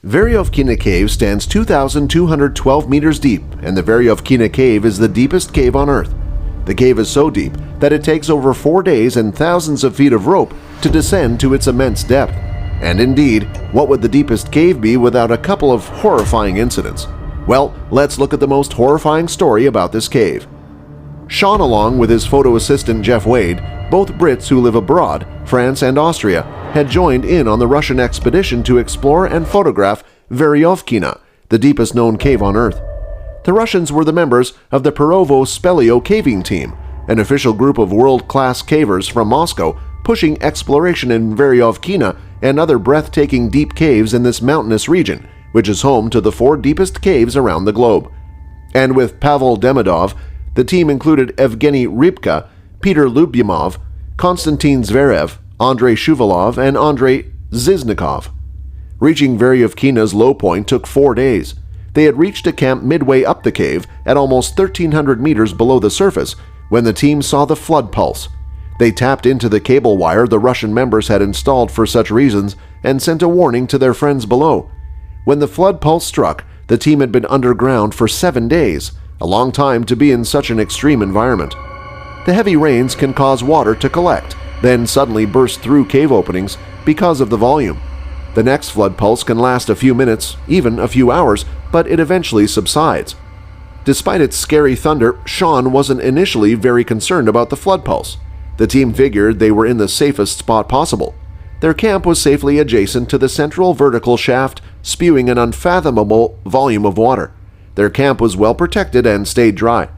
Veryovkina Cave stands 2,212 meters deep, and the Veryovkina Cave is the deepest cave on Earth. The cave is so deep that it takes over 4 days and thousands of feet of rope to descend to its immense depth. And indeed, what would the deepest cave be without a couple of horrifying incidents? Well, let's look at the most horrifying story about this cave. Shone, along with his photo assistant Jeff Wade, both Brits who live abroad, France and Austria, had joined in on the Russian expedition to explore and photograph Veryovkina, the deepest known cave on Earth. The Russians were the members of the Perovo-Speleo caving team, an official group of world-class cavers from Moscow pushing exploration in Veryovkina and other breathtaking deep caves in this mountainous region, which is home to the 4 deepest caves around the globe. And with Pavel Demidov, the team included Evgeny Rybka, Peter Lyubimov, Konstantin Zverev, Andrei Shuvalov, and Andrei Ziznikov. Reaching Veryovkina's low point took 4 days. They had reached a camp midway up the cave at almost 1,300 meters below the surface when the team saw the flood pulse. They tapped into the cable wire the Russian members had installed for such reasons and sent a warning to their friends below. When the flood pulse struck, the team had been underground for 7 days, a long time to be in such an extreme environment. The heavy rains can cause water to collect, then suddenly burst through cave openings because of the volume. The next flood pulse can last a few minutes, even a few hours, but it eventually subsides. Despite its scary thunder, Shone wasn't initially very concerned about the flood pulse. The team figured they were in the safest spot possible. Their camp was safely adjacent to the central vertical shaft, spewing an unfathomable volume of water. Their camp was well protected and stayed dry.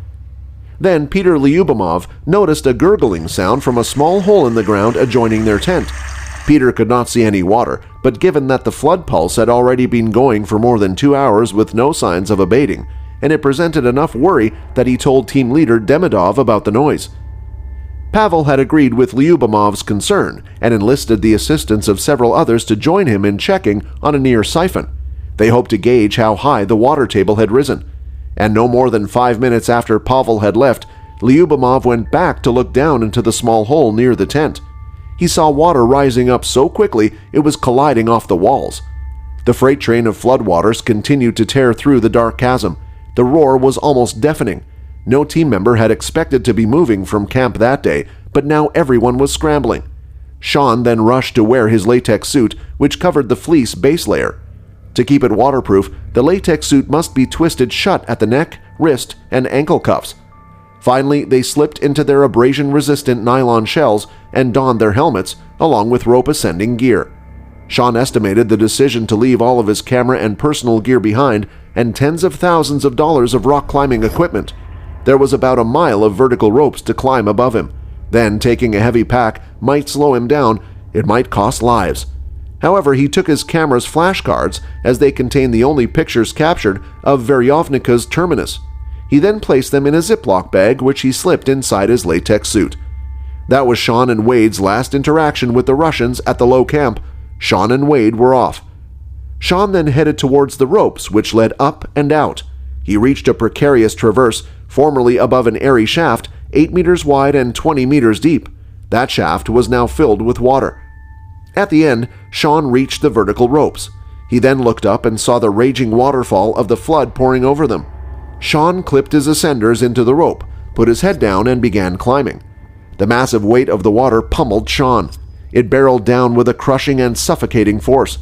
Then Peter Lyubimov noticed a gurgling sound from a small hole in the ground adjoining their tent. Peter could not see any water, but given that the flood pulse had already been going for more than 2 hours with no signs of abating, and it presented enough worry that he told team leader Demidov about the noise. Pavel had agreed with Lyubimov's concern and enlisted the assistance of several others to join him in checking on a near siphon. They hoped to gauge how high the water table had risen. And no more than 5 minutes after Pavel had left, Lyubimov went back to look down into the small hole near the tent. He saw water rising up so quickly it was colliding off the walls. The freight train of floodwaters continued to tear through the dark chasm. The roar was almost deafening. No team member had expected to be moving from camp that day, but now everyone was scrambling. Shone then rushed to wear his latex suit, which covered the fleece base layer. To keep it waterproof, the latex suit must be twisted shut at the neck, wrist, and ankle cuffs. Finally, they slipped into their abrasion-resistant nylon shells and donned their helmets, along with rope-ascending gear. Shone estimated the decision to leave all of his camera and personal gear behind and tens of thousands of dollars of rock-climbing equipment. There was about a mile of vertical ropes to climb above him. Then, taking a heavy pack might slow him down. It might cost lives. However, he took his camera's flashcards, as they contained the only pictures captured of Veryovkina's terminus. He then placed them in a Ziploc bag, which he slipped inside his latex suit. That was Shone and Wade's last interaction with the Russians at the low camp. Shone and Wade were off. Shone then headed towards the ropes, which led up and out. He reached a precarious traverse, formerly above an airy shaft, 8 meters wide and 20 meters deep. That shaft was now filled with water. At the end, Shone reached the vertical ropes. He then looked up and saw the raging waterfall of the flood pouring over them. Shone clipped his ascenders into the rope, put his head down, and began climbing. The massive weight of the water pummeled Shone. It barreled down with a crushing and suffocating force.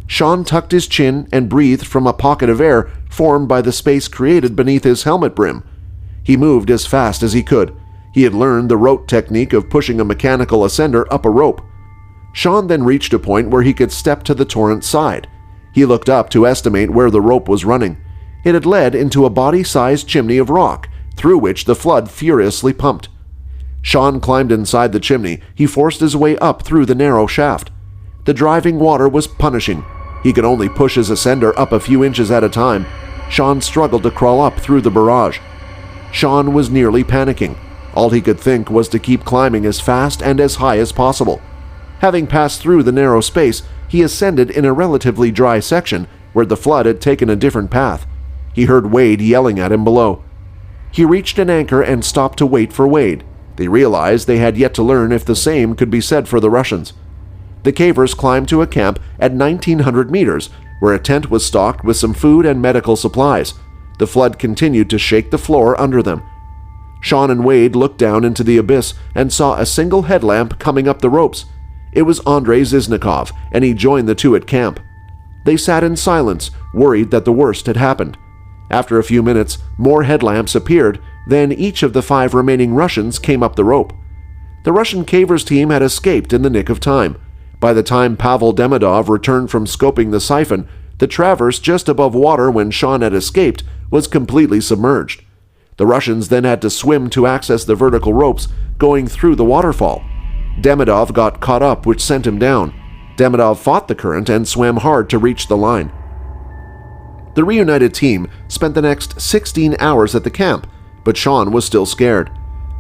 Shone tucked his chin and breathed from a pocket of air formed by the space created beneath his helmet brim. He moved as fast as he could. He had learned the rote technique of pushing a mechanical ascender up a rope. Shone then reached a point where he could step to the torrent's side. He looked up to estimate where the rope was running. It had led into a body-sized chimney of rock, through which the flood furiously pumped. Shone climbed inside the chimney. He forced his way up through the narrow shaft. The driving water was punishing. He could only push his ascender up a few inches at a time. Shone struggled to crawl up through the barrage. Shone was nearly panicking. All he could think was to keep climbing as fast and as high as possible. Having passed through the narrow space, he ascended in a relatively dry section where the flood had taken a different path. He heard Wade yelling at him below. He reached an anchor and stopped to wait for Wade. They realized they had yet to learn if the same could be said for the Russians. The cavers climbed to a camp at 1,900 meters, where a tent was stocked with some food and medical supplies. The flood continued to shake the floor under them. Shone and Wade looked down into the abyss and saw a single headlamp coming up the ropes. It was Andrei Ziznikov, and he joined the two at camp. They sat in silence, worried that the worst had happened. After a few minutes, more headlamps appeared, then each of the 5 remaining Russians came up the rope. The Russian cavers team had escaped in the nick of time. By the time Pavel Demidov returned from scoping the siphon, the traverse just above water when Shone had escaped was completely submerged. The Russians then had to swim to access the vertical ropes going through the waterfall. Demidov got caught up, which sent him down. Demidov fought the current and swam hard to reach the line. The reunited team spent the next 16 hours at the camp, but Shone was still scared.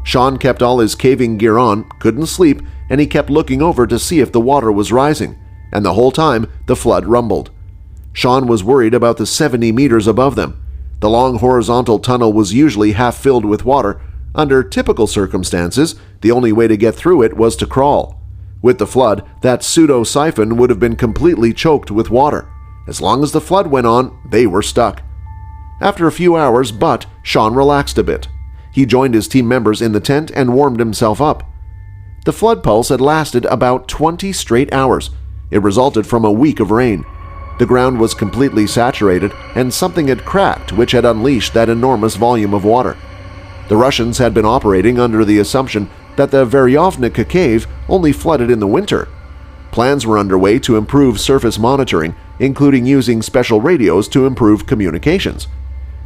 Shone kept all his caving gear on, couldn't sleep, and he kept looking over to see if the water was rising, and the whole time the flood rumbled. Shone was worried about the 70 meters above them. The long horizontal tunnel was usually half filled with water. Under typical circumstances, the only way to get through it was to crawl. With the flood, that pseudo-siphon would have been completely choked with water. As long as the flood went on, they were stuck. After a few hours, Shone relaxed a bit. He joined his team members in the tent and warmed himself up. The flood pulse had lasted about 20 straight hours. It resulted from a week of rain. The ground was completely saturated, and something had cracked which had unleashed that enormous volume of water. The Russians had been operating under the assumption that the Veryovkina Cave only flooded in the winter. Plans were underway to improve surface monitoring, including using special radios to improve communications.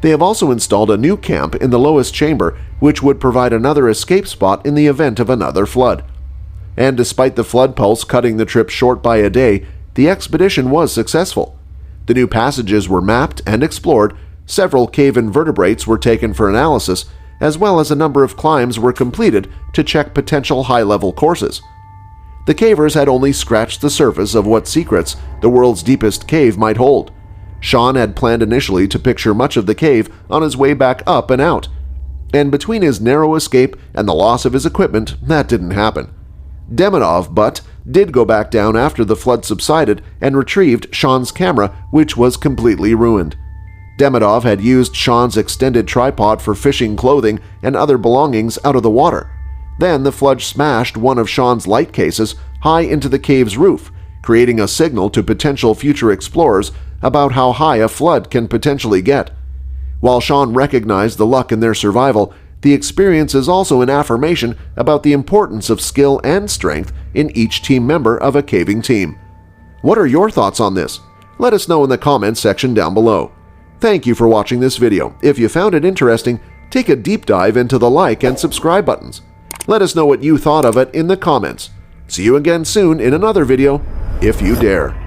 They have also installed a new camp in the lowest chamber, which would provide another escape spot in the event of another flood. And despite the flood pulse cutting the trip short by a day, the expedition was successful. The new passages were mapped and explored, several cave invertebrates were taken for analysis, as well as a number of climbs were completed to check potential high-level courses. The cavers had only scratched the surface of what secrets the world's deepest cave might hold. Shone had planned initially to picture much of the cave on his way back up and out, and between his narrow escape and the loss of his equipment, that didn't happen. Demidov, did go back down after the flood subsided and retrieved Shone's camera, which was completely ruined. Demidov had used Shone's extended tripod for fishing clothing and other belongings out of the water. Then the flood smashed one of Shone's light cases high into the cave's roof, creating a signal to potential future explorers about how high a flood can potentially get. While Shone recognized the luck in their survival, the experience is also an affirmation about the importance of skill and strength in each team member of a caving team. What are your thoughts on this? Let us know in the comments section down below. Thank you for watching this video. If you found it interesting, take a deep dive into the like and subscribe buttons. Let us know what you thought of it in the comments. See you again soon in another video, if you dare.